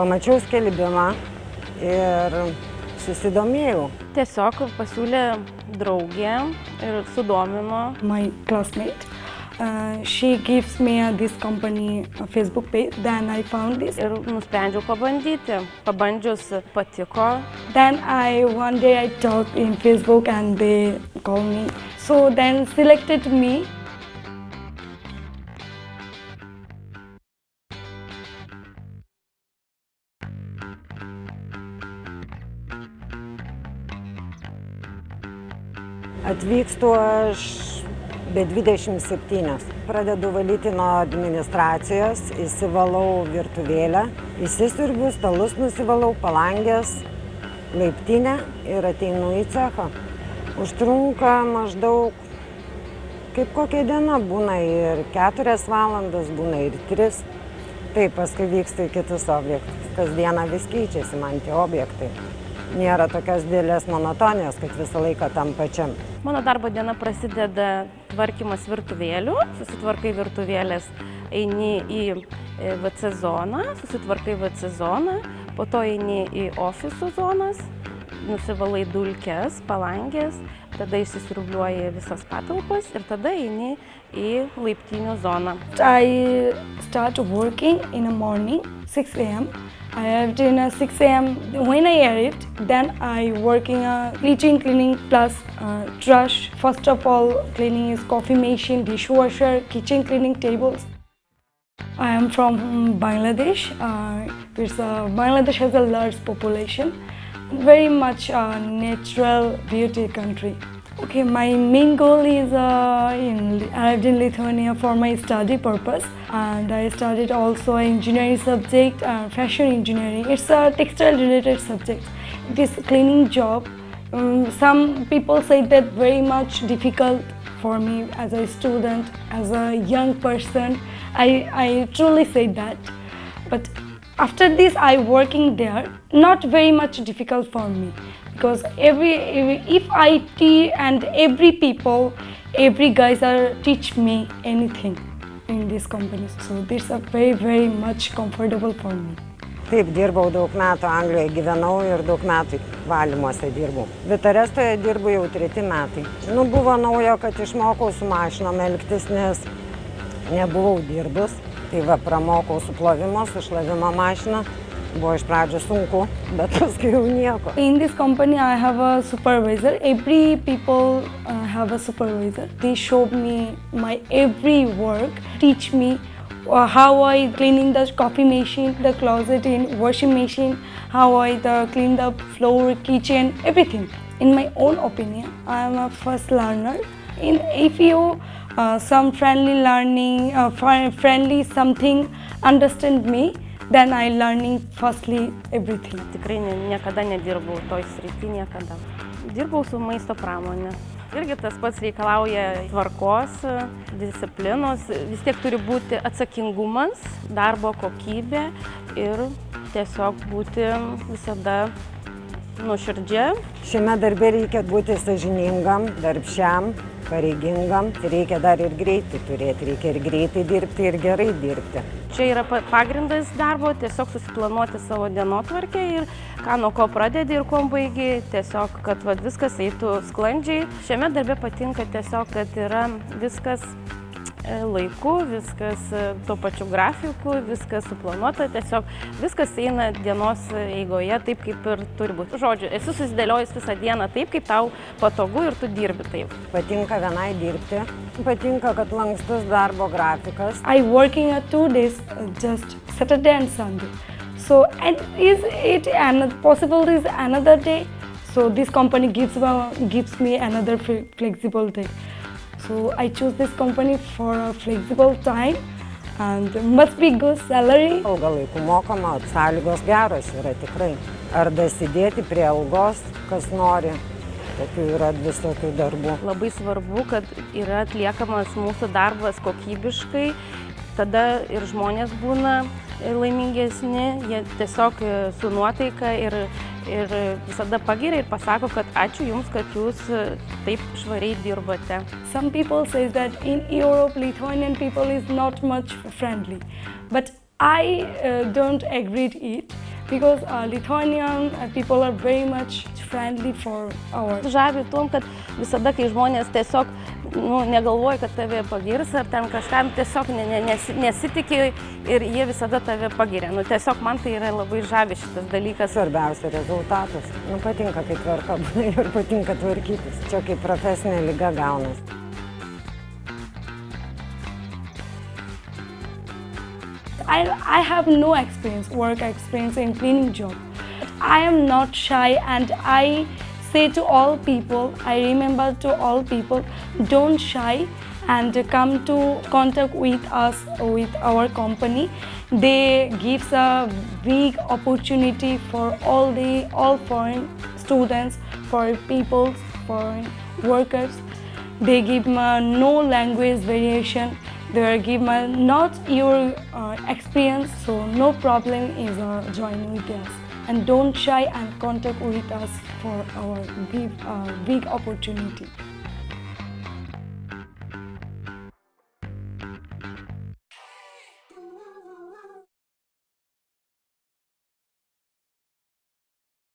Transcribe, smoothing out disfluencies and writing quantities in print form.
Pamačiau skelbimą ir susidomėjau. Tiesiog pasiūlė draugė ir sudomino. My classmate, she gives me this company Facebook page. Then I found this. Ir nusprendžiau pabandyti. Pabandžius patiko. Then one day I talked in Facebook and they called me. So then selected me. Atvykstu aš be 27. Pradedu valyti nuo administracijos, įsivalau virtuvėlę, įsisiurbiu, stalus nusivalau, palangės, laiptinę ir ateinu į cechą. Užtrunka maždaug kaip kokia diena, būna ir 4 valandas, būna ir 3. Taip, paskui vyksta į kitus objektus. Kasdieną vis keičiasi man tie objektai. Nėra tokios didelės monotonijos, kad visą laiką tam pačiam. Mano darbo diena prasideda tvarkymas virtuvėlių. Susitvarkai virtuvėlės, eini į WC zoną, susitvarkai WC zoną, po to eini į ofisų zonas, nusivalai dulkes, palangės, tada išsisiurbliuoji visas patalpas ir tada eini į laiptinių zoną. I start working in the morning, 6 a.m. I arrived in 6 a.m. When I arrived, then I work in kitchen cleaning plus trash. First of all, cleaning is coffee machine, dishwasher, kitchen cleaning tables. I am from Bangladesh. Bangladesh has a large population, very much natural beauty country. Okay, my main goal is arrived in Lithuania for my study purpose, and I studied also engineering subject, fashion engineering. It's a textile related subject. This cleaning job, some people say that very much difficult for me as a student, as a young person. I truly say that, but after this I working there, not very much difficult for me. Because if I teach and every guys are teach me anything in this company, so this is very much comfortable for me. Taip, dirbau daug metų Anglijoje, gyvenau ir daug metų valymuose dirbau. Vitarestoje dirbu jau 3 metai. Buvo naujo, kad išmokau su mašinom elgtis, nes nebuvau dirbus. Tai pramokau su plovimo, su šlavimo mašina. Buvo iš pradžių sunku, bet paskui jau nieko. In this company I have a supervisor. Every people have a supervisor. They show me my every work, teach me how I cleaning the coffee machine, the closet in washing machine, how I clean the floor, kitchen, everything. In my own opinion, I am a first learner. If you some friendly learning, friendly something understand me, then I learning firstly everything. Tikrai niekada nedirbau toj srity, niekada. Dirbau su maisto pramonė. Irgi tas pats reikalauja tvarkos, disciplinos, vis tiek turi būti atsakingumas, darbo kokybė ir tiesiog būti visada nuoširdžia. Šiame darbe reikia būti sąžiningam, darbščiam, pareigingam, reikia dar ir greitai turėti, reikia ir greitai dirbti, ir gerai dirbti. Čia yra pagrindas darbo, tiesiog susiplanuoti savo dienotvarkę ir ką nuo ko pradedi ir kuo baigi, tiesiog, kad viskas eitų sklandžiai. Šiame darbe patinka tiesiog, kad yra viskas laiku, viskas tuo pačiu grafiku, viskas suplanuota, tiesiog viskas eina dienos eigoje taip, kaip ir turi būti. Žodžiu, esi susidėliojus visą dieną taip, kaip tau patogu ir tu dirbi taip. Patinka vienai dirbti, patinka, kad lankstus darbo grafikas. I working 2 days, just Saturday and Sunday. So, and is it possible is another day? So this company gives me another flexible day. So I choose this company for a flexible time and must be good salary. Ilgą laikų mokama, sąlygos geros yra tikrai. Ar dasidėti prie algos, kas nori, tokių yra visokių darbų. Labai svarbu, kad yra atliekamas mūsų darbas kokybiškai, tada ir žmonės būna laimingesni, jie tiesiog su nuotaika ir visada pagiria ir pasako, kad ačiū Jums, kad Jūs taip švariai dirbate. Some people say that in Europe, Lithuanian people is not much friendly, but I don't agree with it. because Lithuanian people are very much friendly for our. Žavi tuom, kad visada, kai žmonės tiesiog negalvoja, kad tave pagirs ar ten kažkam, tiesiog nesitikė ir jie visada tave pagiria. Tiesiog man tai yra labai žavi šitas dalykas. Svarbiausia rezultatas. Patinka, kai tvarka ir patinka tvarkytis. Čia kaip profesinė liga gaunas. I have no work experience in cleaning job. I am not shy and I say to all people, I remember to all people, don't shy and come to contact with us, with our company. They give a big opportunity for all foreign students, for people, foreign workers. They give no language variation. They give not your experience, so no problem is joining with us. And don't shy and contact with us for our big opportunity.